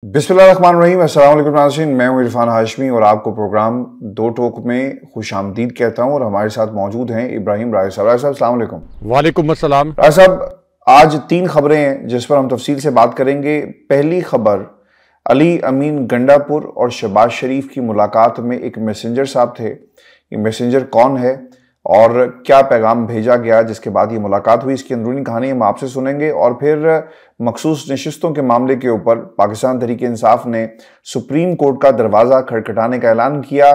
बिस्मिल्लाहिर्रहमानिर्रहीम। अस्सलाम वालेकुम नाज़रीन, मैं हूं इरफान हाशमी और आपको प्रोग्राम दो टोक में खुशामदीद कहता हूं। और हमारे साथ मौजूद हैं इब्राहिम राय साहब। राय साहब अस्सलाम वालेकुम। वालेकुम अस्सलाम। राय साहब, आज 3 खबरें हैं जिस पर हम तफसील से बात करेंगे। पहली खबर, अली अमीन गंडापुर और शहबाज शरीफ की मुलाकात में एक मैसेंजर साहब थे। ये मैसेंजर कौन है और क्या पैगाम भेजा गया जिसके बाद ये मुलाकात हुई, इसकी अंदरूनी कहानी हम आपसे सुनेंगे। और फिर मखसूस नशिस्तों के मामले के ऊपर पाकिस्तान तहरीक इंसाफ ने सुप्रीम कोर्ट का दरवाज़ा खटखटाने का ऐलान किया।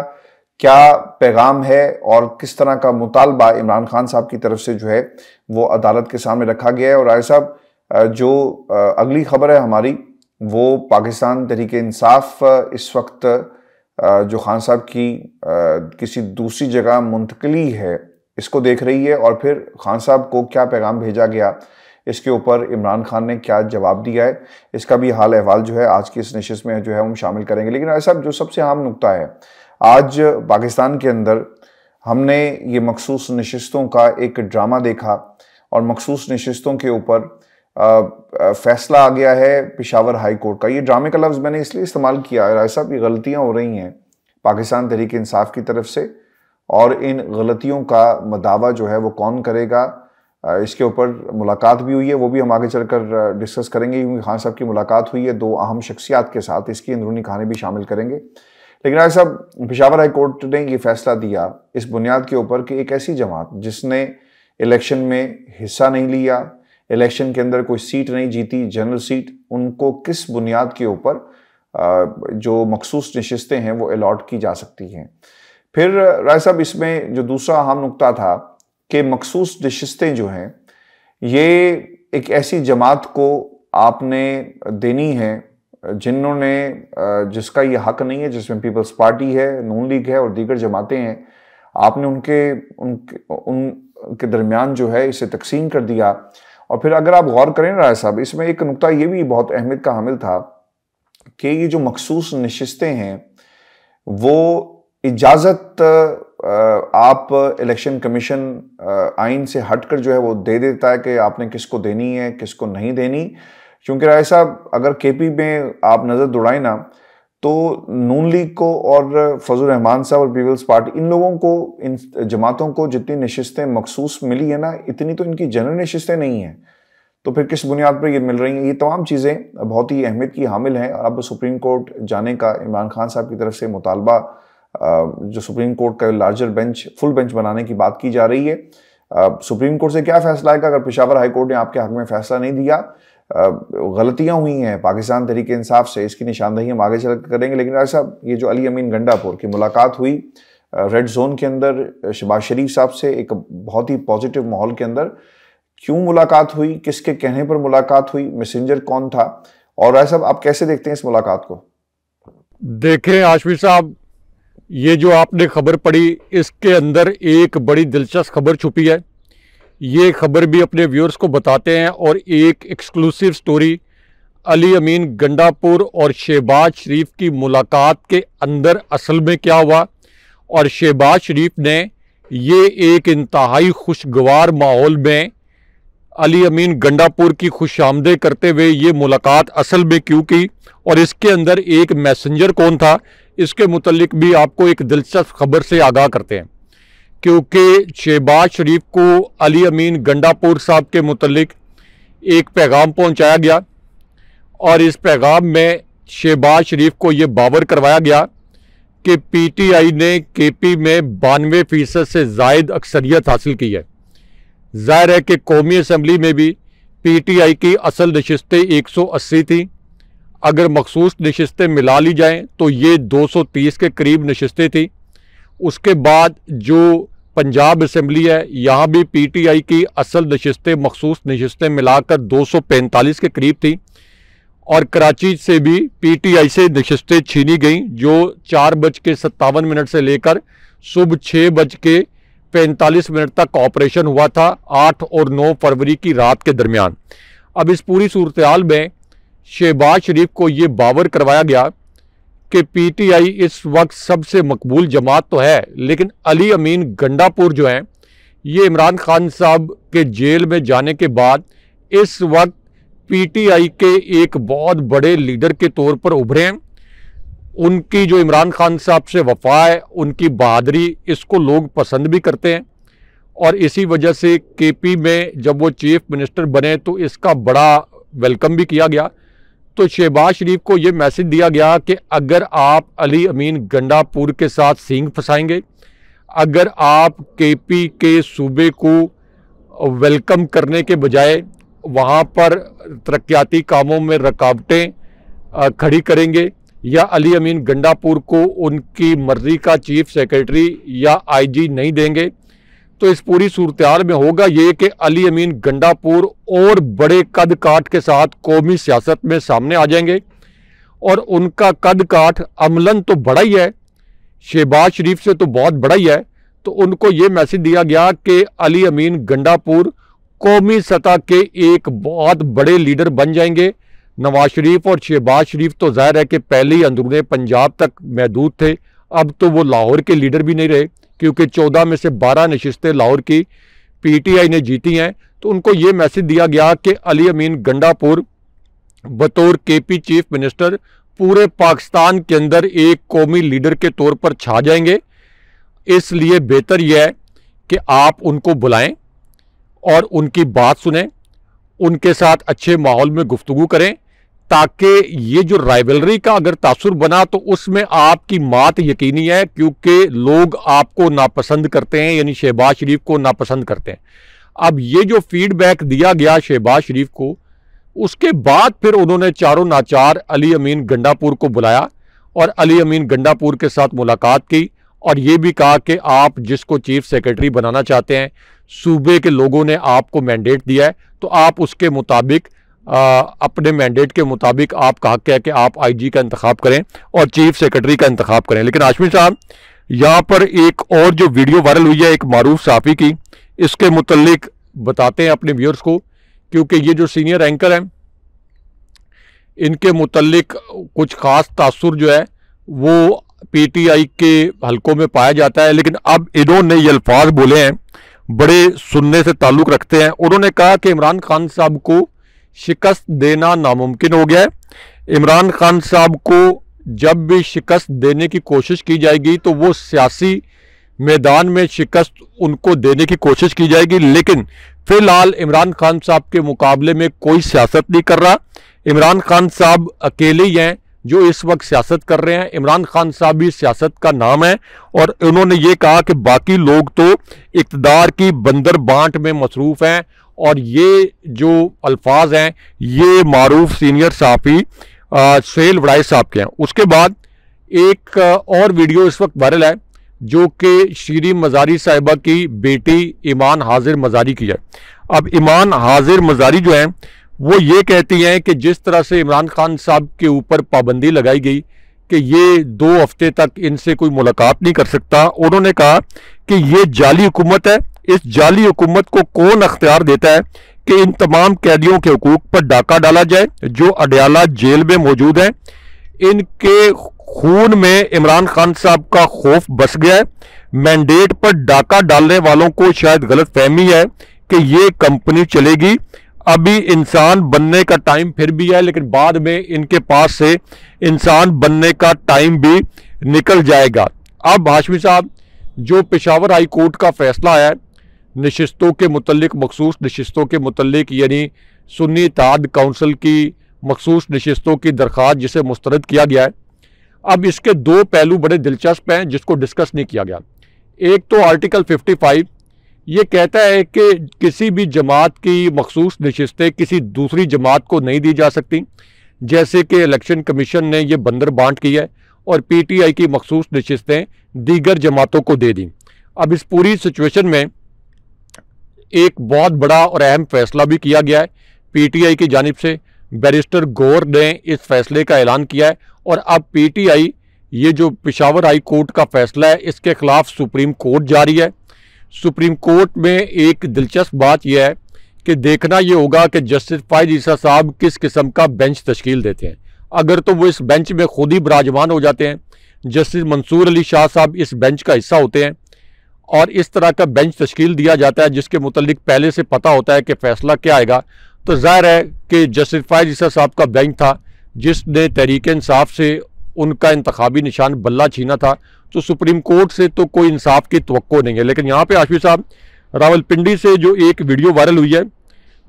क्या पैगाम है और किस तरह का मुतालबा इमरान खान साहब की तरफ से जो है वो अदालत के सामने रखा गया है। और राय साहब, जो अगली खबर है हमारी, वो पाकिस्तान तहरीक इंसाफ इस वक्त जो खान साहब की किसी दूसरी जगह मुंतकली है इसको देख रही है। और फिर खान साहब को क्या पैगाम भेजा गया, इसके ऊपर इमरान खान ने क्या जवाब दिया है, इसका भी हाल अहवाल जो है आज की इस नशिस्त में जो है हम शामिल करेंगे। लेकिन ऐसा जो सबसे अहम नुकता है, आज पाकिस्तान के अंदर हमने ये मखसूस नशिस्तों का एक ड्रामा देखा और मखसूस नशिस्तों के ऊपर फैसला आ गया है पेशावर हाई कोर्ट का। ये ड्रामे का लफ्ज़ मैंने इसलिए इस्तेमाल किया है, ऐसा भी गलतियां हो रही हैं पाकिस्तान तहरीक इंसाफ की तरफ से, और इन गलतियों का मदावा जो है वो कौन करेगा, इसके ऊपर मुलाकात भी हुई है, वो भी हम आगे चलकर डिस्कस करेंगे क्योंकि खान साहब की मुलाकात हुई है 2 अहम शख्सियात के साथ, इसकी अंदरूनी कहानी भी शामिल करेंगे। लेकिन ऐसा साहब, पेशावर हाई कोर्ट ने ये फैसला दिया इस बुनियाद के ऊपर कि एक ऐसी जमात जिसने इलेक्शन में हिस्सा नहीं लिया, इलेक्शन के अंदर कोई सीट नहीं जीती, जनरल सीट, उनको किस बुनियाद के ऊपर जो मखसूस नशिस्तें हैं वो अलॉट की जा सकती हैं। फिर राय साहब, इसमें जो दूसरा अहम नुकता था कि मखसूस नशिस्तें जो हैं ये एक ऐसी जमात को आपने देनी है जिसका ये हक नहीं है, जिसमें पीपल्स पार्टी है, नून लीग है और दीगर जमातें हैं। आपने उनके दरमियान जो है इसे तकसीम कर दिया। और फिर अगर आप गौर करें राय साहब, इसमें एक नुकता ये भी बहुत अहमियत का हामिल था कि ये जो मखसूस नशिस्तें हैं वो इजाज़त आप इलेक्शन कमीशन आइन से हटकर जो है वो दे देता है कि आपने किसको देनी है किसको नहीं देनी। क्योंकि राय साहब, अगर केपी में आप नज़र दौड़ाएं ना, तो नून लीग को और फजल रहमान साहब और पीपल्स पार्टी, इन लोगों को, इन जमातों को जितनी नशिस्तें मखसूस मिली है ना, इतनी तो इनकी जनरल नशिस्तें नहीं हैं। तो फिर किस बुनियाद पर ये मिल रही हैं? ये तमाम चीज़ें बहुत ही अहमियत की हामिल हैं। और अब सुप्रीम कोर्ट जाने का इमरान खान साहब की तरफ से मुतालबा, जो सुप्रीम कोर्ट का लार्जर बेंच, फुल बेंच बनाने की बात की जा रही है। सुप्रीम कोर्ट से क्या फैसला आएगा? अगर पेशावर हाई कोर्ट ने आपके हक में फैसला नहीं दिया, गलतियां हुई हैं पाकिस्तान तहरीक इंसाफ से, इसकी निशानदही हम आगे चल करेंगे। लेकिन ऐसा, ये जो अली अमीन गंडापुर की मुलाकात हुई रेड जोन के अंदर शहबाज शरीफ साहब से, एक बहुत ही पॉजिटिव माहौल के अंदर, क्यों मुलाकात हुई, किसके कहने पर मुलाकात हुई, मैसेंजर कौन था, और ऐसा आप कैसे देखते हैं इस मुलाकात को? देखें हाशमी साहब, ये जो आपने खबर पढ़ी इसके अंदर एक बड़ी दिलचस्प खबर छुपी है। ये खबर भी अपने व्यूअर्स को बताते हैं और एक एक्सक्लूसिव स्टोरी अली अमीन गंडापुर और शहबाज शरीफ की मुलाकात के अंदर असल में क्या हुआ, और शहबाज शरीफ ने ये एक इंतहाई खुशगवार माहौल में अली अमीन गंडापुर की खुशामदे करते हुए ये मुलाकात असल में क्यों की, और इसके अंदर एक मैसेंजर कौन था, इसके मुतल्लिक भी आपको एक दिलचस्प खबर से आगाह करते हैं। क्योंकि शहबाज शरीफ को अली अमीन गंडापुर साहब के मुतल्लिक एक पैगाम पहुंचाया गया और इस पैगाम में शहबाज शरीफ को ये बावर करवाया गया कि पीटीआई ने केपी में 92% से ज़ायद अक्सरियत हासिल की है। जाहिर है कि कौमी असम्बली में भी पीटीआई की असल नशिस्तें 180 थी, अगर मखसूस नशिस्तें मिला ली जाएं तो ये 230 के करीब नशिस्तें थी। उसके बाद जो पंजाब असम्बली है, यहाँ भी पीटीआई की असल नशिस्तें, मखसूस नशिस्तें मिलाकर 245 के करीब थी, और कराची से भी पीटीआई से नशिस्तें छीनी गईं जो 4:57 से लेकर सुबह 6:45 तक ऑपरेशन हुआ था 8 और 9 फरवरी की रात के दरमियान। अब इस पूरी सूरत हाल में शहबाज शरीफ को ये बावर करवाया गया कि पीटीआई इस वक्त सबसे मकबूल जमात तो है, लेकिन अली अमीन गंडापुर जो हैं, ये इमरान खान साहब के जेल में जाने के बाद इस वक्त पीटीआई के एक बहुत बड़े लीडर के तौर पर उभरे हैं। उनकी जो इमरान खान साहब से वफा है, उनकी बहादुरी, इसको लोग पसंद भी करते हैं। और इसी वजह से केपी में जब वो चीफ मिनिस्टर बने तो इसका बड़ा वेलकम भी किया गया। तो शहबाज शरीफ को ये मैसेज दिया गया कि अगर आप अली अमीन गंडापुर के साथ सींग फंसाएंगे, अगर आप केपी के सूबे को वेलकम करने के बजाय वहाँ पर तरक्याती कामों में रुकावटें खड़ी करेंगे या अली अमीन गंडापुर को उनकी मर्जी का चीफ सेक्रेटरी या आईजी नहीं देंगे, तो इस पूरी सूरत में होगा ये कि अली अमीन गंडापुर और बड़े कद काठ के साथ कौमी सियासत में सामने आ जाएंगे। और उनका कद काठ अमलन तो बड़ा ही है, शहबाज शरीफ से तो बहुत बड़ा ही है। तो उनको ये मैसेज दिया गया कि अली अमीन गंडापुर कौमी सतह के एक बहुत बड़े लीडर बन जाएंगे। नवाज शरीफ और शहबाज शरीफ तो जाहिर है कि पहले ही अंदरूने पंजाब तक महदूद थे, अब तो वो लाहौर के लीडर भी नहीं रहे, क्योंकि 14 में से 12 नशिस्तें लाहौर की पीटीआई ने जीती हैं। तो उनको ये मैसेज दिया गया कि अली अमीन गंडापुर बतौर केपी चीफ मिनिस्टर पूरे पाकिस्तान के अंदर एक कौमी लीडर के तौर पर छा जाएंगे। इसलिए बेहतर यह है कि आप उनको बुलाएं और उनकी बात सुनें, उनके साथ अच्छे माहौल में गुफ्तगू करें, ताकि ये जो राइवलरी का अगर तासुर बना तो उसमें आपकी मात यकीनी है, क्योंकि लोग आपको नापसंद करते हैं, यानी शहबाज शरीफ को नापसंद करते हैं। अब ये जो फीडबैक दिया गया शहबाज शरीफ को, उसके बाद फिर उन्होंने चारों नाचार अली अमीन गंडापुर को बुलाया और अली अमीन गंडापुर के साथ मुलाकात की और ये भी कहा कि आप जिसको चीफ सेक्रेटरी बनाना चाहते हैं, सूबे के लोगों ने आपको मैंडेट दिया है, तो आप उसके मुताबिक अपने मैंडेट के मुताबिक आप कहा क्या कि आप आईजी का इंतखाब करें और चीफ सेक्रेटरी का इंतखाब करें। लेकिन हाशमी साहब, यहाँ पर एक और जो वीडियो वायरल हुई है एक मारूफ सहाफ़ी की, इसके मुतल्लिक बताते हैं अपने व्यूअर्स को, क्योंकि ये जो सीनियर एंकर हैं इनके मुतल्लिक कुछ ख़ास तासुर जो है वो पीटीआई के हलकों में पाया जाता है। लेकिन अब इन्होंने ये अल्फाज बोले हैं, बड़े सुनने से ताल्लुक़ रखते हैं। उन्होंने कहा कि इमरान खान साहब को शिकस्त देना नामुमकिन हो गया है। इमरान खान साहब को जब भी शिकस्त देने की कोशिश की जाएगी तो वो सियासी मैदान में शिकस्त उनको देने की कोशिश की जाएगी, लेकिन फिलहाल इमरान खान साहब के मुकाबले में कोई सियासत नहीं कर रहा। इमरान खान साहब अकेले ही हैं जो इस वक्त सियासत कर रहे हैं। इमरान खान साहब भी सियासत का नाम है और उन्होंने ये कहा कि बाकी लोग तो इक़्तिदार की बंदर बांट में मसरूफ़ हैं। और ये जो अल्फाज हैं ये मारूफ सीनियर सहाफ़ी सुहेल वड़ाई साहब के हैं। उसके बाद एक और वीडियो इस वक्त वायरल है जो कि शीरी मज़ारी साहिबा की बेटी ईमान हाजिर मज़ारी की है। अब ईमान हाजिर मज़ारी जो है वो ये कहती हैं कि जिस तरह से इमरान खान साहब के ऊपर पाबंदी लगाई गई कि ये 2 हफ्ते तक इनसे कोई मुलाकात नहीं कर सकता, उन्होंने कहा कि ये जाली हुकूमत है। इस जाली हुकूमत को कौन अख्तियार देता है कि इन तमाम कैदियों के हुकूक पर डाका डाला जाए जो अडयाला जेल में मौजूद हैं। इनके खून में इमरान खान साहब का खौफ बस गया है। मैंडेट पर डाका डालने वालों को शायद गलत फहमी है कि ये कंपनी चलेगी। अभी इंसान बनने का टाइम फिर भी है, लेकिन बाद में इनके पास से इंसान बनने का टाइम भी निकल जाएगा। अब हाशमी साहब, जो पेशावर हाई कोर्ट का फैसला आया है नशिस्तों के मुतल्लिक, मखसूस नशिस्तों के मुतल्लिक, यानी सुन्नी इत्तेहाद काउंसिल की मखसूस नशिस्तों की दरख्वास्त जिसे मुस्तरद किया गया है, अब इसके 2 पहलू बड़े दिलचस्प हैं जिसको डिस्कस नहीं किया गया। एक तो आर्टिकल 55 ये कहता है कि किसी भी जमात की मखसूस नशिस्तें किसी दूसरी जमात को नहीं दी जा सकती, जैसे कि इलेक्शन कमीशन ने यह बंदर बांट की है और पीटीआई की मखसूस नशिस्तें दीगर जमातों को दे दी। अब इस पूरी सिचुएशन में एक बहुत बड़ा और अहम फैसला भी किया गया है पीटीआई की जानिब से। बैरिस्टर गौर ने इस फैसले का ऐलान किया है और अब पीटीआई ये जो पेशावर हाई कोर्ट का फैसला है इसके खिलाफ सुप्रीम कोर्ट जा रही है। सुप्रीम कोर्ट में एक दिलचस्प बात यह है कि देखना ये होगा कि जस्टिस फ़ाइज़ ईसा साहब किस किस्म का बेंच तश्कील देते हैं। अगर तो वो इस बेंच में खुद ही विराजमान हो जाते हैं, जस्टिस मंसूर अली शाह साहब इस बेंच का हिस्सा होते हैं और इस तरह का बेंच तश्कील दिया जाता है जिसके मुतल्लिक पहले से पता होता है कि फ़ैसला क्या आएगा, तो जाहिर है कि जस्टिस फैज़ ईसा साहब का बेंच था जिसने तहरीक इंसाफ से उनका इंतखाबी निशान बल्ला छीना था, तो सुप्रीम कोर्ट से तो कोई इंसाफ की तवक्को नहीं है। लेकिन यहाँ पे हाशमी साहब, रावलपिंडी से जो एक वीडियो वायरल हुई है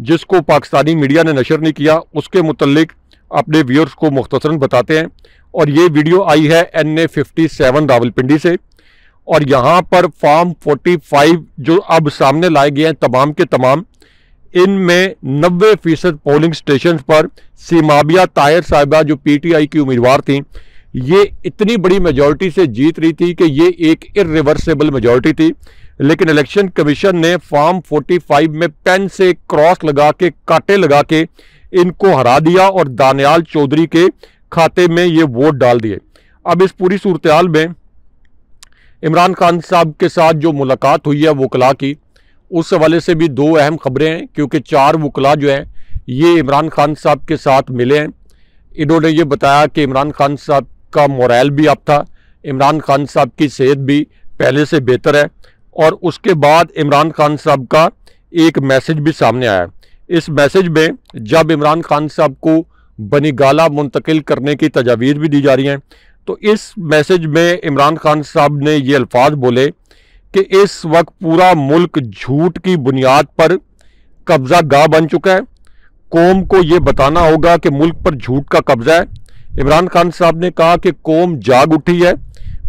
जिसको पाकिस्तानी मीडिया ने नशर नहीं किया, उसके मुतल्लिक अपने व्यूअर्स को मुख्तसरन बताते हैं। और ये वीडियो आई है NA57 रावलपिंडी से, और यहाँ पर फॉर्म 45 जो अब सामने लाए गए हैं तमाम के तमाम, इनमें 90% पोलिंग स्टेशन पर सीमाबिया ताहिर साहिबा जो PTI की उम्मीदवार थी, ये इतनी बड़ी मेजॉरिटी से जीत रही थी कि ये एक इरिवर्सिबल मेजॉरिटी थी। लेकिन इलेक्शन कमीशन ने फॉर्म 45 में पेन से क्रॉस लगा के, कांटे लगा के इनको हरा दिया और दानियाल चौधरी के खाते में ये वोट डाल दिए। अब इस पूरी सूरत हाल में इमरान खान साहब के साथ जो मुलाकात हुई है वकला की, उस हवाले से भी दो अहम खबरें हैं, क्योंकि 4 वकला जो हैं ये इमरान खान साहब के साथ मिले हैं। इन्होंने ये बताया कि इमरान खान साहब का मोरल भी अप था, इमरान खान साहब की सेहत भी पहले से बेहतर है, और उसके बाद इमरान खान साहब का एक मैसेज भी सामने आया। इस मैसेज में जब इमरान खान साहब को बनीगाला मुंतकिल करने की तजावीज़ भी दी जा रही हैं, तो इस मैसेज में इमरान खान साहब ने ये अल्फाज बोले कि इस वक्त पूरा मुल्क झूठ की बुनियाद पर कब्जा गाह बन चुका है, कौम को ये बताना होगा कि मुल्क पर झूठ का कब्जा है। इमरान खान साहब ने कहा कि कौम जाग उठी है,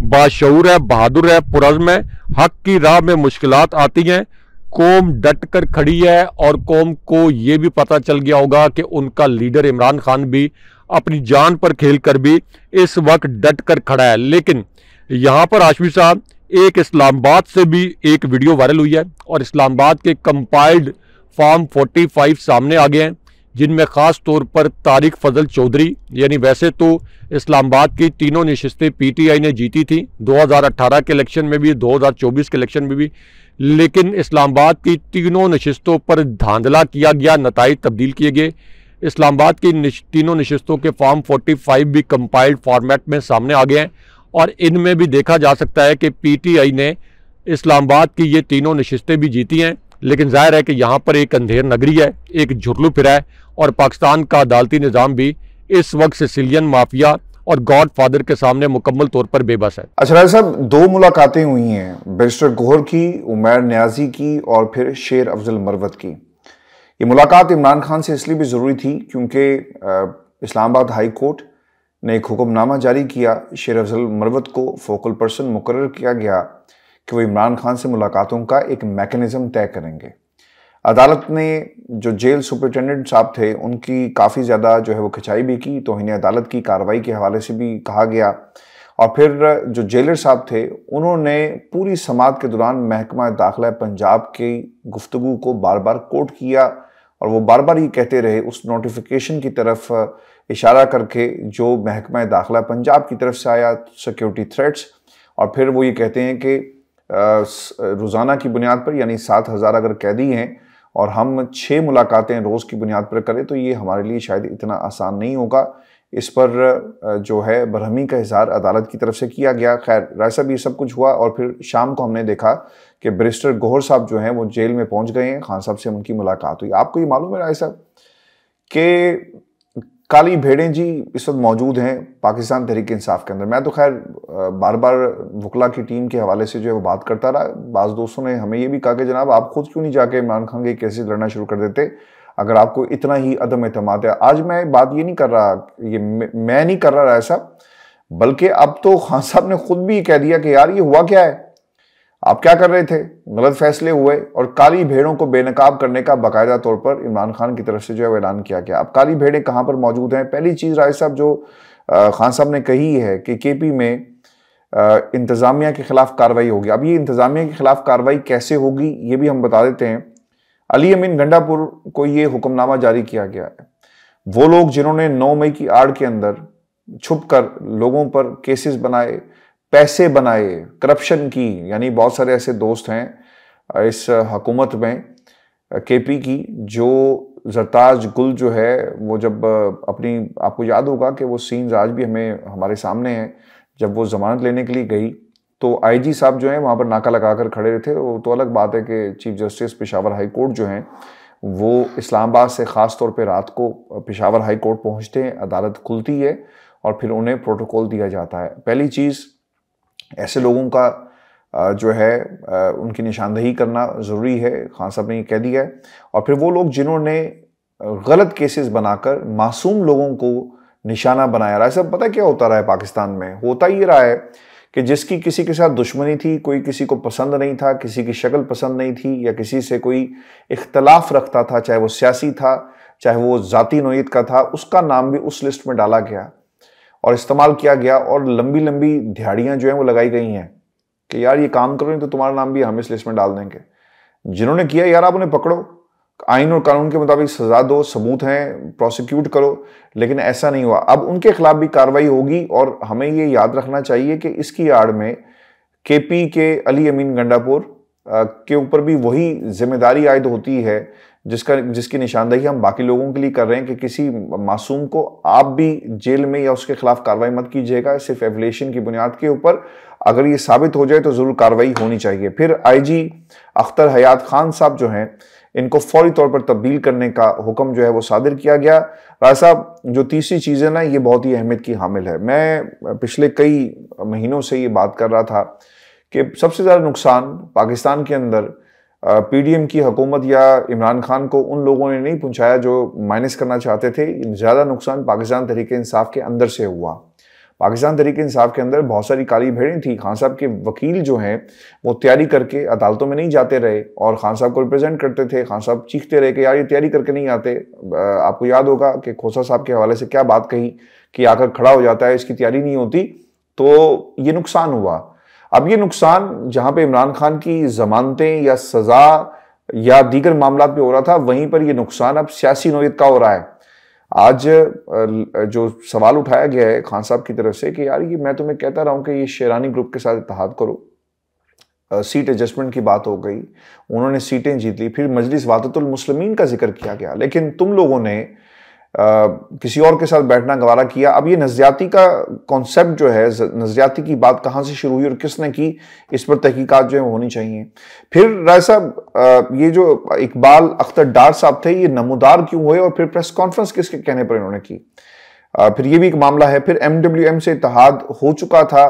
बाशऊर है, बहादुर है, पुरज़्म है, हक की राह में मुश्किलात आती हैं, कौम डट कर खड़ी है, और कौम को ये भी पता चल गया होगा कि उनका लीडर इमरान खान भी अपनी जान पर खेल कर भी इस वक्त डट कर खड़ा है। लेकिन यहाँ पर हाशमी साहब, एक इस्लामाबाद से भी एक वीडियो वायरल हुई है, और इस्लामाबाद के कंपाइल्ड फॉर्म 45 सामने आ गए हैं, जिनमें ख़ास तौर पर तारिक फजल चौधरी, यानी वैसे तो इस्लामाबाद की तीनों नशिस्तें PTI ने जीती थी 2018 के इलेक्शन में भी, 2024 के इलेक्शन में भी, लेकिन इस्लामाबाद की तीनों नशिस्तों पर धांधला किया गया, नताइज तब्दील किए गए। इस्लामाबाद की तीनों नशिस्तों के फॉर्म 45 भी कंपाइल्ड फॉर्मेट में सामने आ गए हैं, और इनमें भी देखा जा सकता है कि PTI ने इस्लामाबाद की ये तीनों नशिस्तें भी जीती हैं। लेकिन जाहिर है कि यहाँ पर एक अंधेर नगरी है, एक झुरलू फिरा है, और पाकिस्तान का अदालती निज़ाम भी इस वक्त सिसिलियन माफिया और गॉड फादर के सामने मुकम्मल तौर पर बेबस है। अच्छा राय साहब, 2 मुलाकातें हुई हैं, बैरिस्टर गोहर की, उमैर नियाजी की, और फिर शेर अफजल मरवत की। ये मुलाकात इमरान खान से इसलिए भी ज़रूरी थी क्योंकि इस्लामाबाद हाई कोर्ट ने एक हुक्मनामा जारी किया, शेर अफजल मरवत को फोकल पर्सन मुकर्रर किया गया कि वो इमरान खान से मुलाकातों का एक मैकेनिज़्म तय करेंगे। अदालत ने जो जेल सुपरिटेंडेंट साहब थे उनकी काफ़ी ज़्यादा जो है वो खिंचाई भी की, तो इन्हें अदालत की कार्रवाई के हवाले से भी कहा गया। और फिर जो जेलर साहब थे उन्होंने पूरी समाअत के दौरान महकमा दाखिला पंजाब की गुफ्तगू को बार बार कोट किया, और वो बार बार ये कहते रहे, उस नोटिफिकेशन की तरफ इशारा करके जो महकमा दाखिला पंजाब की तरफ से आया, सिक्योरिटी थ्रेट्स, और फिर वो ये कहते हैं कि रोज़ाना की बुनियाद पर, यानी 7,000 अगर कैदी हैं और हम 6 मुलाकातें रोज़ की बुनियाद पर करें तो ये हमारे लिए शायद इतना आसान नहीं होगा। इस पर जो है बरहमी का इजहार अदालत की तरफ से किया गया। खैर राय साहब, ये सब कुछ हुआ, और फिर शाम को हमने देखा कि बैरिस्टर गोहर साहब जो हैं वो जेल में पहुंच गए हैं, खान साहब से उनकी मुलाकात हुई। आपको ये मालूम है राय साहब कि काली भेड़ें जी इस वक्त मौजूद हैं पाकिस्तान तहरीक इंसाफ के अंदर। मैं तो खैर बार बार वकला की टीम के हवाले से जो है वो बात करता रहा। बाज़ दोस्तों ने हमें ये भी कहा कि जनाब आप खुद क्यों नहीं जाके इमरान खान के केसेस लड़ना शुरू कर देते अगर आपको इतना ही अदम एतमाद है। आज मैं बात ये नहीं कर रहा, ये मैं नहीं कर रहा ऐसा, बल्कि अब तो खान साहब ने खुद भी कह दिया कि यार ये हुआ क्या है, आप क्या कर रहे थे, गलत फैसले हुए, और काली भेड़ों को बेनकाब करने का बाकायदा तौर पर इमरान खान की तरफ से जो है ऐलान किया गया। अब काली भेड़ें कहाँ पर मौजूद हैं? पहली चीज़ राय साहब जो खान साहब ने कही है कि KP में इंतज़ामिया के खिलाफ कार्रवाई होगी। अब ये इंतज़ामिया के खिलाफ कार्रवाई कैसे होगी ये भी हम बता देते हैं। अली अमीन गंडापुर को ये हुक्मनामा जारी किया गया है। वो लोग जिन्होंने 9 मई की आड़ के अंदर छुप कर लोगों पर केसेस बनाए, पैसे बनाए, करप्शन की, यानी बहुत सारे ऐसे दोस्त हैं इस हुकूमत में KP की, जो जरताज गुल जो है वो जब अपनी, आपको याद होगा कि वो सीन्स आज भी हमारे सामने हैं, जब वो जमानत लेने के लिए गई तो IG साहब जो हैं वहाँ पर नाका लगा कर खड़े थे। वो तो अलग बात है कि chief justice Peshawar high court जो हैं वो इस्लामाबाद से ख़ास तौर पे रात को पेशावर हाई कोर्ट पहुँचते हैं, अदालत खुलती है और फिर उन्हें प्रोटोकॉल दिया जाता है। पहली चीज़, ऐसे लोगों का जो है उनकी निशानदही करना ज़रूरी है, खान साहब ने ये कह दिया है। और फिर वो लोग जिन्होंने गलत केसेस बनाकर मासूम लोगों को निशाना बनाया रहा है। सब पता क्या होता रहा है पाकिस्तान में? होता ये रहा है कि जिसकी किसी के साथ दुश्मनी थी, कोई किसी को पसंद नहीं था, किसी की शक्ल पसंद नहीं थी, या किसी से कोई इख्तलाफ रखता था, चाहे वो सियासी था, चाहे वो ज़ाती नौयत का था, उसका नाम भी उस लिस्ट में डाला गया और इस्तेमाल किया गया। और लंबी लंबी दिहाड़ियाँ जो हैं वो लगाई गई हैं कि यार ये काम करो नहीं तो तुम्हारा नाम भी हम इस लिस्ट में डाल देंगे। जिन्होंने किया यार आप उन्हें पकड़ो, आइन और कानून के मुताबिक सजा दो, सबूत हैं, प्रोसिक्यूट करो। लेकिन ऐसा नहीं हुआ। अब उनके खिलाफ भी कार्रवाई होगी और हमें ये याद रखना चाहिए कि इसकी आड़ में केपी के अली अमीन गंडापुर के ऊपर भी वही जिम्मेदारी आयद होती है जिसकी निशानदही हम बाकी लोगों के लिए कर रहे हैं कि किसी मासूम को आप भी जेल में या उसके खिलाफ कार्रवाई मत कीजिएगा सिर्फ एविलेशन की बुनियाद के ऊपर। अगर ये साबित हो जाए तो जरूर कार्रवाई होनी चाहिए। फिर आईजी अख्तर हयात खान साहब जो हैं, इनको फौरी तौर पर तब्दील करने का हुक्म जो है वो सादिर किया गया। राय साहब, जो तीसरी चीज़ है ना, ये बहुत ही अहमियत की हामिल है। मैं पिछले कई महीनों से ये बात कर रहा था कि सबसे ज़्यादा नुकसान पाकिस्तान के अंदर पीडीएम की हुकूमत या इमरान खान को उन लोगों ने नहीं पहुंचाया जो माइनस करना चाहते थे। ज़्यादा नुकसान पाकिस्तान तहरीक इंसाफ के अंदर से हुआ। पाकिस्तान तहरीक इंसाफ के अंदर बहुत सारी काली भेड़ें थी। खान साहब के वकील जो हैं वो तैयारी करके अदालतों में नहीं जाते रहे और खान साहब को रिप्रेजेंट करते थे। खान साहब चीखते रहे कि यार ये तैयारी करके नहीं आते। आपको याद होगा कि खोसा साहब के हवाले से क्या बात कही कि आकर खड़ा हो जाता है, इसकी तैयारी नहीं होती। तो ये नुकसान हुआ। अब ये नुकसान जहां पे इमरान खान की जमानतें या सजा या दीगर मामला पे हो रहा था, वहीं पर ये नुकसान अब सियासी नौयत का हो रहा है। आज जो सवाल उठाया गया है खान साहब की तरफ से कि यार ये मैं तुम्हें कहता रहा हूं कि ये शेरानी ग्रुप के साथ इत्तेहाद करो। सीट एडजस्टमेंट की बात हो गई, उन्होंने सीटें जीत ली, फिर मजलिस वातुल मुस्लिमीन का जिक्र किया गया, लेकिन तुम लोगों ने किसी और के साथ बैठना गवारा किया। अब ये नजरियाती का कॉन्सेप्ट जो है, नजरियाती की बात कहाँ से शुरू हुई और किसने की, इस पर तहकीकात जो है होनी चाहिए। फिर राय साहब, ये जो इकबाल अख्तर डार साहब थे, ये नमूदार क्यों हुए और फिर प्रेस कॉन्फ्रेंस किसके कहने पर इन्होंने की? फिर ये भी एक मामला है। फिर MWM से इत्तेहाद हो चुका था।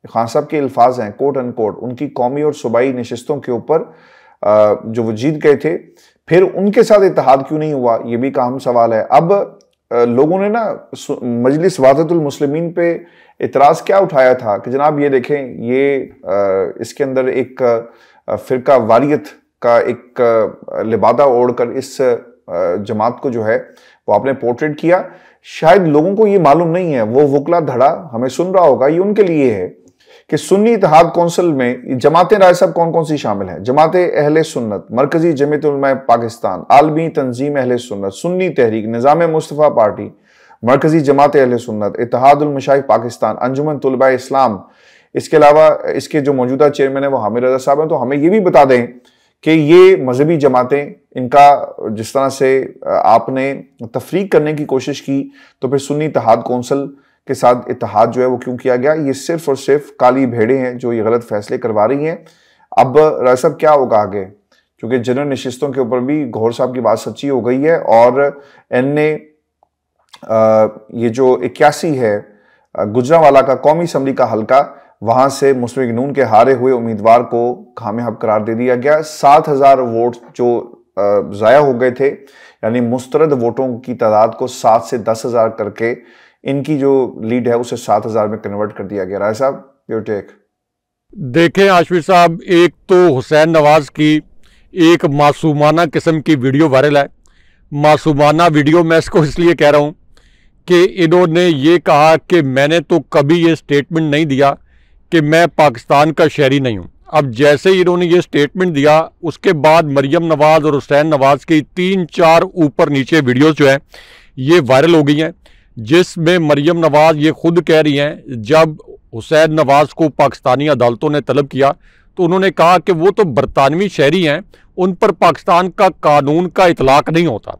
खान साहब के अल्फाज हैं कोट अनकोट, उनकी कौमी और सूबाई नशिस्तों के ऊपर जो वो जीत गए थे, फिर उनके साथ इत्तेहाद क्यों नहीं हुआ, ये भी अहम सवाल है। अब लोगों ने ना मजलिस वातुल मुस्लिमीन पे इतराज़ क्या उठाया था कि जनाब ये देखें, ये इसके अंदर एक फिरका वारियत का एक लिबादा ओढ़कर इस जमात को जो है वो आपने पोर्ट्रेट किया। शायद लोगों को ये मालूम नहीं है, वो वकला धड़ा हमें सुन रहा होगा, ये उनके लिए है कि सुन्नी इत्तेहाद कौंसिल में जमातें राय साहब कौन कौन सी शामिल हैं? जमाते अहले सुन्नत, मरकजी जमीयत उलमा पाकिस्तान, आलमी तंजीम अहले सुन्नत, सुन्नी तहरीक, निज़ाम मुस्तफ़ा पार्टी, मरकजी जमात अहले सुन्नत, इत्तेहादुल मशाइख पाकिस्तान, अंजुमन तुलबा इस्लाम। इसके अलावा इसके जो मौजूदा चेयरमैन है वो हामिद रज़ा साहब हैं। तो हमें ये भी बता दें कि ये मजहबी जमातें, इनका जिस तरह से आपने तफरीक करने की कोशिश की, तो फिर सुन्नी इत्तेहाद कौंसिल के साथ इत्तेहाद जो है वो क्यों किया गया? ये सिर्फ और सिर्फ काली भेड़ें हैं जो ये गलत फैसले करवा रही हैं। अब राय साहब क्या होगा आगे? क्योंकि जनरल नशिस्तों के ऊपर भी गौहर साहब की बात सच्ची हो गई है और एनए ये जो 81 है गुजरांवाला का कौमी असम्बली का हल्का, वहां से मुस्लिम नून के हारे हुए उम्मीदवार को कामयाब करार दे दिया गया। 7,000 वोट जो ज़ाया हो गए थे, यानी मुस्तरद वोटों की तादाद को 7 से 10,000 करके इनकी जो लीड है उसे 7,000 में कन्वर्ट कर दिया गया। राय साहब, योर टेक। देखें आशफी साहब, एक तो हुसैन नवाज की एक मासूमाना किस्म की वीडियो वायरल है। मासूमाना वीडियो मैं इसको इसलिए कह रहा हूँ कि इन्होंने ये कहा कि मैंने तो कभी ये स्टेटमेंट नहीं दिया कि मैं पाकिस्तान का शहरी नहीं हूँ। अब जैसे ही इन्होंने ये स्टेटमेंट दिया, उसके बाद मरियम नवाज और हुसैन नवाज की 3-4 ऊपर नीचे वीडियोस जो हैं ये वायरल हो गई हैं, जिसमें मरियम नवाज ये खुद कह रही हैं जब हुसैन नवाज को पाकिस्तानी अदालतों ने तलब किया तो उन्होंने कहा कि वो तो बरतानवी शहरी हैं, उन पर पाकिस्तान का कानून का इतलाक नहीं होता।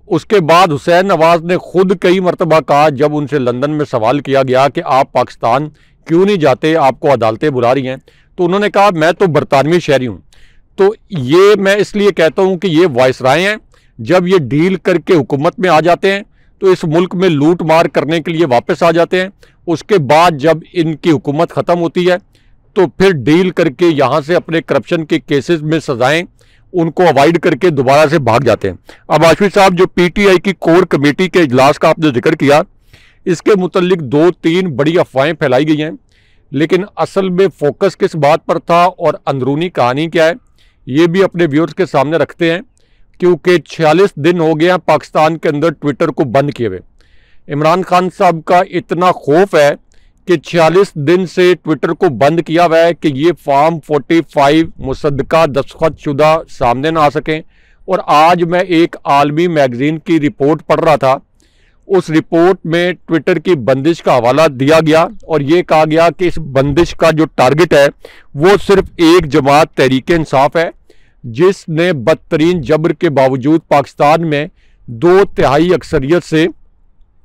उसके बाद हुसैन नवाज ने खुद कई मरतबा कहा, जब उनसे लंदन में सवाल किया गया कि आप पाकिस्तान क्यों नहीं जाते, आपको अदालतें बुला रही हैं, तो उन्होंने कहा मैं तो बरतानवी शहरी हूँ। तो ये मैं इसलिए कहता हूं कि ये वायसराय हैं, जब ये डील करके हुकूमत में आ जाते हैं तो इस मुल्क में लूट मार करने के लिए वापस आ जाते हैं। उसके बाद जब इनकी हुकूमत ख़त्म होती है तो फिर डील करके यहाँ से अपने करप्शन के केसेस में सजाएं उनको अवॉइड करके दोबारा से भाग जाते हैं। अब आशफी साहब, जो पीटीआई की कोर कमेटी के इजलास का आपने जिक्र किया, इसके मुतल्लिक 2-3 बड़ी अफवाहें फैलाई गई हैं, लेकिन असल में फोकस किस बात पर था और अंदरूनी कहानी क्या है ये भी अपने व्यूअर्स के सामने रखते हैं। क्योंकि 46 दिन हो गया पाकिस्तान के अंदर ट्विटर को बंद किए हुए। इमरान खान साहब का इतना खौफ है कि 46 दिन से ट्विटर को बंद किया हुआ है कि ये फॉर्म 45 मुसद्दका दस्तखत शुदा सामने ना आ सकें। और आज मैं एक आलमी मैगजीन की रिपोर्ट पढ़ रहा था, उस रिपोर्ट में ट्विटर की बंदिश का हवाला दिया गया और ये कहा गया कि इस बंदिश का जो टारगेट है वो सिर्फ एक जमात तहरीक इंसाफ है, जिसने बदतरीन जबर के बावजूद पाकिस्तान में 2/3 अक्सरियत से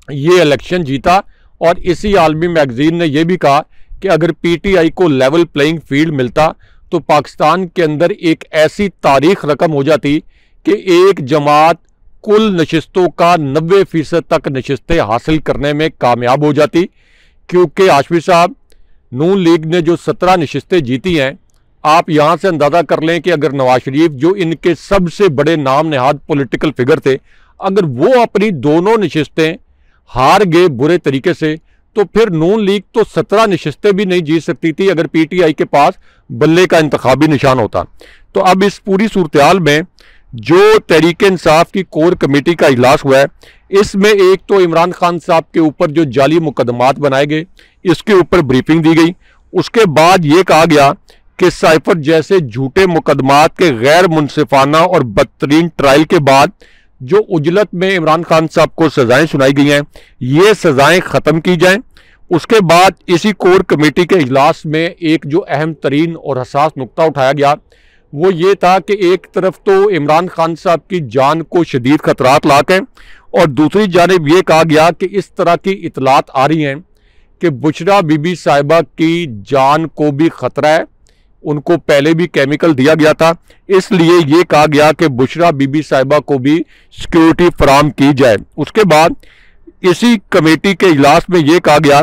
ये इलेक्शन जीता। और इसी आलमी मैगजीन ने यह भी कहा कि अगर पीटीआई को लेवल प्लेइंग फील्ड मिलता तो पाकिस्तान के अंदर एक ऐसी तारीख रकम हो जाती कि एक जमात कुल नशिस्तों का 90% तक नशिस्तें हासिल करने में कामयाब हो जाती। क्योंकि आशफी साहब, नून लीग ने जो 17 नशिस्तें जीती हैं, आप यहाँ से अंदाज़ा कर लें कि अगर नवाज शरीफ, जो इनके सबसे बड़े नाम नहाद पॉलिटिकल फिगर थे, अगर वो अपनी दोनों नशिस्तें हार गए बुरे तरीके से, तो फिर नून लीग तो 17 नशिस्तें भी नहीं जीत सकती थी अगर पीटीआई के पास बल्ले का इंतखाबी निशान होता। तो अब इस पूरी सूरत हाल में जो तहरीक इंसाफ की कोर कमेटी का इजलास हुआ है, इसमें एक तो इमरान खान साहब के ऊपर जो जाली मुकदमात बनाए गए इसके ऊपर ब्रीफिंग दी गई। उसके बाद ये कहा गया कि साइफर जैसे झूठे मुकदमात के गैर मुनसिफाना और बदतरीन ट्रायल के बाद जो उजलत में इमरान खान साहब को सजाएं सुनाई गई हैं, ये सजाएं ख़त्म की जाएं। उसके बाद इसी कोर कमेटी के इजलास में एक जो अहम तरीन और हसास नुक्ता उठाया गया वो ये था कि एक तरफ तो इमरान खान साहब की जान को शदीद खतरात लाक हैं और दूसरी जानिब ये कहा गया कि इस तरह की इतलात आ रही हैं कि बुशरा बीबी साहिबा की जान को भी खतरा है, उनको पहले भी केमिकल दिया गया था, इसलिए ये कहा गया कि बुशरा बीबी साहिबा को भी सिक्योरिटी फराम की जाए। उसके बाद इसी कमेटी के इजलास में ये कहा गया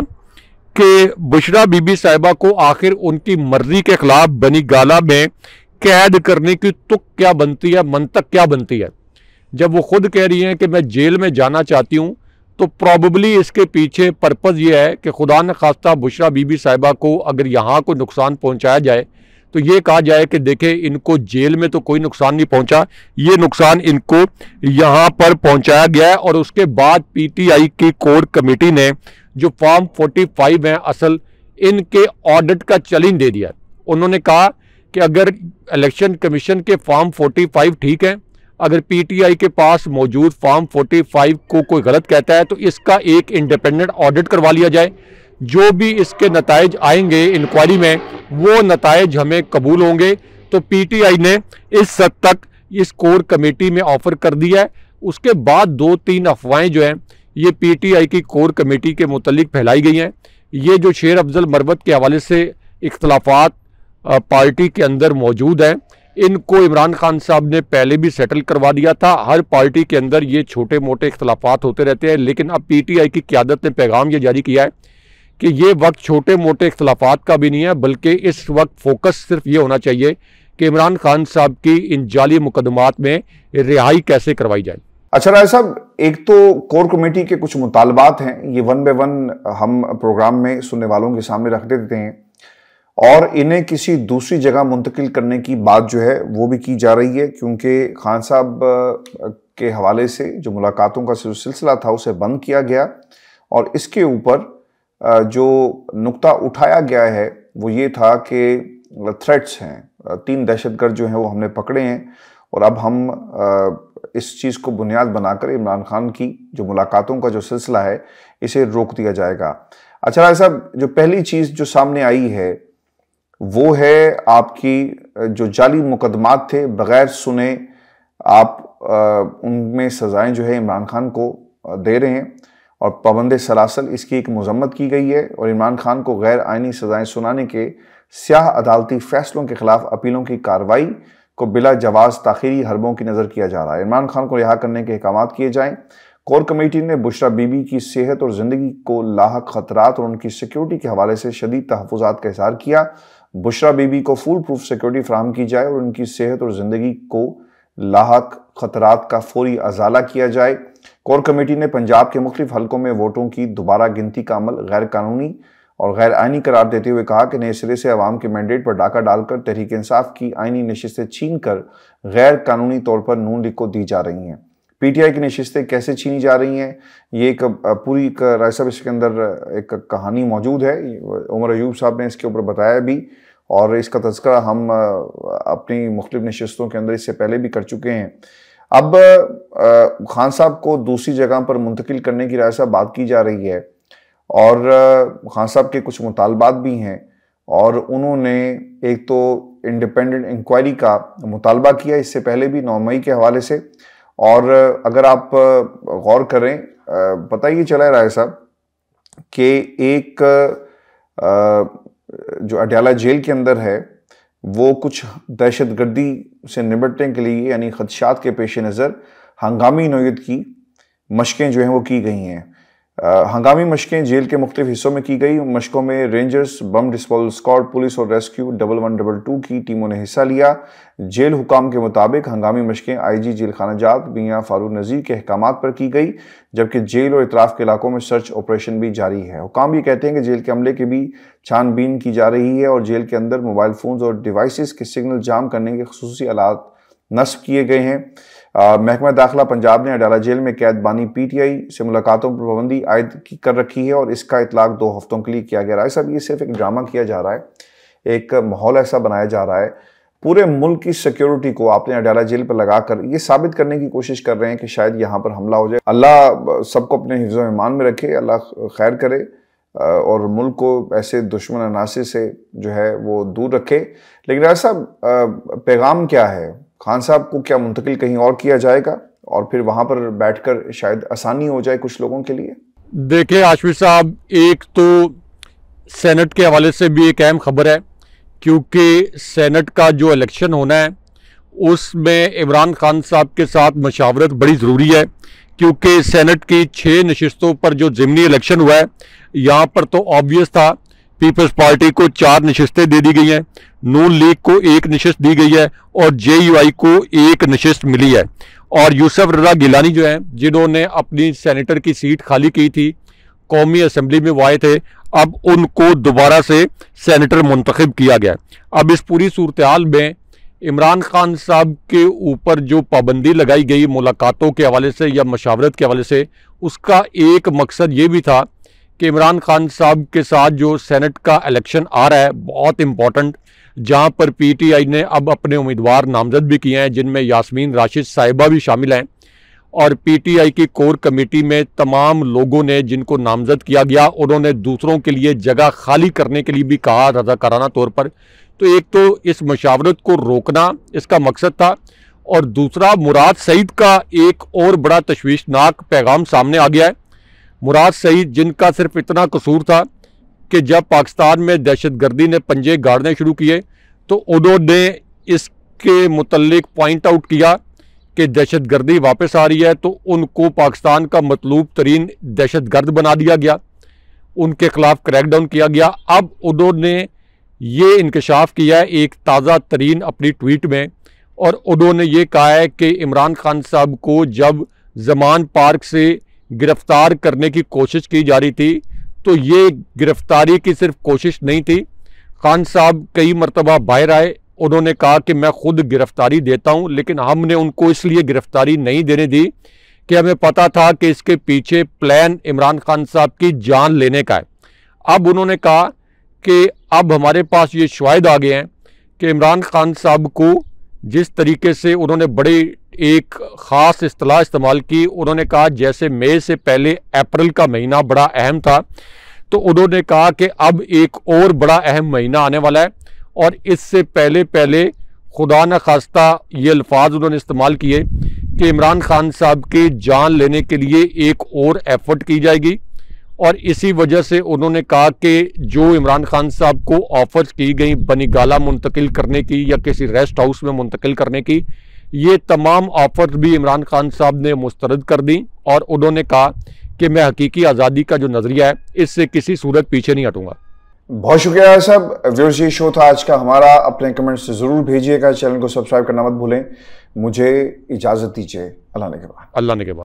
कि बुशरा बीबी साहिबा को आखिर उनकी मर्जी के खिलाफ बनी गाला में कैद करने की तुक क्या बनती है, मंतक क्या बनती है। जब वो खुद कह रही हैं कि मैं जेल में जाना चाहती हूँ, तो प्रॉबली इसके पीछे पर्पज़ ये है कि खुदा न खास्ता बुशरा बीबी साहिबा को अगर यहाँ को नुकसान पहुँचाया जाए तो ये कहा जाए कि देखें, इनको जेल में तो कोई नुकसान नहीं पहुंचा, ये नुकसान इनको यहाँ पर पहुंचाया गया है। और उसके बाद पीटीआई की कोर कमेटी ने जो फॉर्म 45 है असल, इनके ऑडिट का चैलेंज दे दिया। उन्होंने कहा कि अगर इलेक्शन कमीशन के फॉर्म 45 ठीक है, अगर पीटीआई के पास मौजूद फॉर्म 45 को कोई गलत कहता है तो इसका एक इंडिपेंडेंट ऑडिट करवा लिया जाए। जो भी इसके नताइज आएंगे इंक्वायरी में वो नताइज हमें कबूल होंगे। तो पीटीआई ने इस हद तक इस कोर कमेटी में ऑफर कर दिया है। उसके बाद 2-3 अफवाहें जो हैं ये पीटीआई की कोर कमेटी के मुतल्लिक फैलाई गई हैं। ये जो शेर अफजल मरवत के हवाले से इख्तलाफात पार्टी के अंदर मौजूद हैं, इनको इमरान खान साहब ने पहले भी सेटल करवा दिया था। हर पार्टी के अंदर ये छोटे मोटे इख्तलाफात होते रहते हैं, लेकिन अब पीटीआई की क़यादत ने पैगाम ये जारी किया है कि ये वक्त छोटे मोटे इख्तलाफात का भी नहीं है, बल्कि इस वक्त फोकस सिर्फ ये होना चाहिए कि इमरान खान साहब की इन जाली मुकदमात में रिहाई कैसे करवाई जाए। अच्छा राय साहब, एक तो कोर कमेटी के कुछ मुतालबात हैं, ये 1 बाय 1 हम प्रोग्राम में सुनने वालों के सामने रख देते हैं और इन्हें किसी दूसरी जगह मुंतकिल करने की बात जो है वो भी की जा रही है, क्योंकि खान साहब के हवाले से जो मुलाकातों का सिलसिला था उसे बंद किया गया। और इसके ऊपर जो नुक्ता उठाया गया है वो ये था कि थ्रेट्स हैं, 3 दहशतगर्द जो हैं वो हमने पकड़े हैं और अब हम इस चीज़ को बुनियाद बनाकर इमरान खान की जो मुलाकातों का जो सिलसिला है इसे रोक दिया जाएगा। अच्छा राय साहब, जो पहली चीज़ जो सामने आई है वो है आपकी जो जाली मुकदमात थे बग़ैर सुने आप उनमें सज़ाएं जो है इमरान खान को दे रहे हैं और पाबंद सलासल इसकी एक मजम्मत की गई है और इमरान खान को गैर आइनी सज़ाएं सुनाने के स्याह अदालती फैसलों के खिलाफ अपीलों की कार्रवाई को बिला जवाज ताखीरी हरबों की नज़र किया जा रहा है। इमरान खान को रिहा करने के अहकाम किए जाएं। कोर कमेटी ने बुशरा बीबी की सेहत और ज़िंदगी को लाहक खतरात और उनकी सिक्योरिटी के हवाले से शदीद तहफ़्फ़ुज़ात का इज़हार किया। बुशरा बीबी को फुल प्रूफ सिक्योरिटी फराहम की जाए और उनकी सेहत और ज़िंदगी को लाहक खतरात का फौरी अजाला किया जाए। कोर कमेटी ने पंजाब के मुख्तलिफ हलकों में वोटों की दोबारा गिनती का अमल गैर कानूनी और गैर आइनी करार देते हुए कहा कि नए सिरे से अवाम के मैंडेट पर डाका डालकर तहरीक इंसाफ की आइनी नशिस्तें छीन कर गैर कानूनी तौर पर नून लीग को दी जा रही हैं। पीटीआई की नशिस्तें कैसे छीनी जा रही हैं, ये एक पूरी राय साहब इसके अंदर एक कहानी मौजूद है। उमर अयूब साहब ने इसके ऊपर बताया भी और इसका तज़किरा हम अपनी मुख्तलिफ नशिस्तों के अंदर इससे पहले भी कर चुके हैं। अब खान साहब को दूसरी जगह पर मुंतकिल करने की राय साहब बात की जा रही है और खान साहब के कुछ मुतालबात भी हैं और उन्होंने एक तो इंडिपेंडेंट इंक्वायरी का मुतालबा किया इससे पहले भी 9 मई के हवाले से। और अगर आप गौर करें, पता ही चला है राय साहब कि एक जो अडयाला जेल के अंदर है वो कुछ दहशतगर्दी से निपटने के लिए यानी खदशात के पेश नज़र हंगामी नौयत की मशकें जो हैं वो की गई हैं। हंगामी मशकें जेल के मुख्तलिफ हिस्सों में की गई। मशकों में rangers, bomb disposal squad, police और रेस्क्यू 1122 की टीमों ने हिस्सा लिया। जेल हुकाम के मुताबिक हंगामी मशकें आईजी जेल खाना जात मियां फारूक नज़ीर के अहकामात पर की गई, जबकि जेल और इतराफ़ के इलाकों में सर्च ऑपरेशन भी जारी है। हुकाम ये कहते हैं कि जेल के अमले की भी छानबीन की जा रही है और जेल के अंदर मोबाइल फ़ोन्स और डिवाइसेस के सिग्नल जाम करने के खुसूसी आलात नस्ब किए गए हैं। महकमा दाखिला पंजाब ने अडाला जेल में कैद बानी पीटीआई से मुलाकातों पर पाबंदी आयद कर रखी है और इसका इतलाक 2 हफ्तों के लिए किया गया है। सब ये सिर्फ एक ड्रामा किया जा रहा है, एक माहौल ऐसा बनाया जा रहा है। पूरे मुल्क की सिक्योरिटी को आपने अडाला जेल पर लगाकर ये साबित करने की कोशिश कर रहे हैं कि शायद यहाँ पर हमला हो जाए। अल्लाह सबको अपने हिफ्ज़ व ईमान में रखे, अल्लाह खैर करे और मुल्क को ऐसे दुश्मन अनासिर से जो है वो दूर रखे। लेकिन ऐसा पैगाम क्या है, खान साहब को क्या मुंतकिल कहीं और किया जाएगा और फिर वहां पर बैठकर शायद आसानी हो जाए कुछ लोगों के लिए? देखिए आशफी साहब, एक तो सेनेट के हवाले से भी एक अहम खबर है क्योंकि सेनेट का जो इलेक्शन होना है उसमें इमरान खान साहब के साथ मशावरत बड़ी ज़रूरी है क्योंकि सेनेट की 6 नशिस्तों पर जो ज़िमनी इलेक्शन हुआ है यहाँ पर तो ऑब्वियस था पीपल्स पार्टी को 4 नशिस्तें दे दी गई हैं, नून लीग को 1 नशिस्त दी गई है और जेयूआई को 1 नशिस्त मिली है। और यूसुफ रज़ा गिलानी जो है जिन्होंने अपनी सेनेटर की सीट खाली की थी, कौमी असम्बली में वो आए थे, अब उनको दोबारा से सेनेटर मुंतखब किया गया। अब इस पूरी सूरत हाल में इमरान खान साहब के ऊपर जो पाबंदी लगाई गई मुलाकातों के हवाले से या मशावरत के हवाले से, उसका एक मकसद ये भी था कि इमरान खान साहब के साथ जो सेनेट का इलेक्शन आ रहा है बहुत इम्पोर्टेंट, जहां पर पीटीआई ने अब अपने उम्मीदवार नामजद भी किए हैं जिनमें यास्मीन राशिद साहिबा भी शामिल हैं और पीटीआई की कोर कमेटी में तमाम लोगों ने जिनको नामजद किया गया उन्होंने दूसरों के लिए जगह खाली करने के लिए भी कहा रज़ाकाराना तौर पर। तो एक तो इस मशावरत को रोकना इसका मकसद था और दूसरा मुराद सईद का एक और बड़ा तशवीशनाक पैगाम सामने आ गया है। मुराद सईद जिनका सिर्फ इतना कसूर था कि जब पाकिस्तान में दहशतगर्दी ने पंजे गाड़ने शुरू किए तो उन्होंने इसके मुतल्लिक पॉइंट आउट किया कि दहशतगर्दी वापस आ रही है तो उनको पाकिस्तान का मतलूब तरीन दहशतगर्द बना दिया गया, उनके खिलाफ क्रैकडाउन किया गया। अब उन्होंने ये इंकशाफ किया है एक ताज़ा तरीन अपनी ट्वीट में और उन्होंने ये कहा है कि इमरान खान साहब को जब जमान पार्क से गिरफ्तार करने की कोशिश की जा रही थी तो ये गिरफ्तारी की सिर्फ कोशिश नहीं थी। खान साहब कई मरतबा बाहर आए, उन्होंने कहा कि मैं खुद गिरफ्तारी देता हूं, लेकिन हमने उनको इसलिए गिरफ्तारी नहीं देने दी कि हमें पता था कि इसके पीछे प्लान इमरान खान साहब की जान लेने का है। अब उन्होंने कहा कि अब हमारे पास ये शवाहिद आ गए हैं कि इमरान खान साहब को जिस तरीके से उन्होंने बड़े एक ख़ास इस्तेलाह इस्तेमाल की, उन्होंने कहा जैसे मई से पहले अप्रैल का महीना बड़ा अहम था, तो उन्होंने कहा कि अब एक और बड़ा अहम महीना आने वाला है और इससे पहले पहले खुदा न खास्ता ये अल्फाज उन्होंने इस्तेमाल किए कि इमरान खान साहब की जान लेने के लिए एक और एफर्ट की जाएगी और इसी वजह से उन्होंने कहा कि जो इमरान खान साहब को ऑफर्स की गई बनीगाला मुंतकिल करने की या किसी रेस्ट हाउस में मुंतकिल करने की, ये तमाम ऑफर्स भी इमरान खान साहब ने मुस्तरद कर दी और उन्होंने कहा कि मैं हकीकी आज़ादी का जो नज़रिया है इससे किसी सूरत पीछे नहीं हटूंगा। बहुत शुक्रिया साहब। व्यूअर्स, ये शो था आज का हमारा। अपने कमेंट्स ज़रूर भेजिएगा, चैनल को सब्सक्राइब करना मत भूलें। मुझे इजाज़त दीजिए। अल्लाह ने के बाद।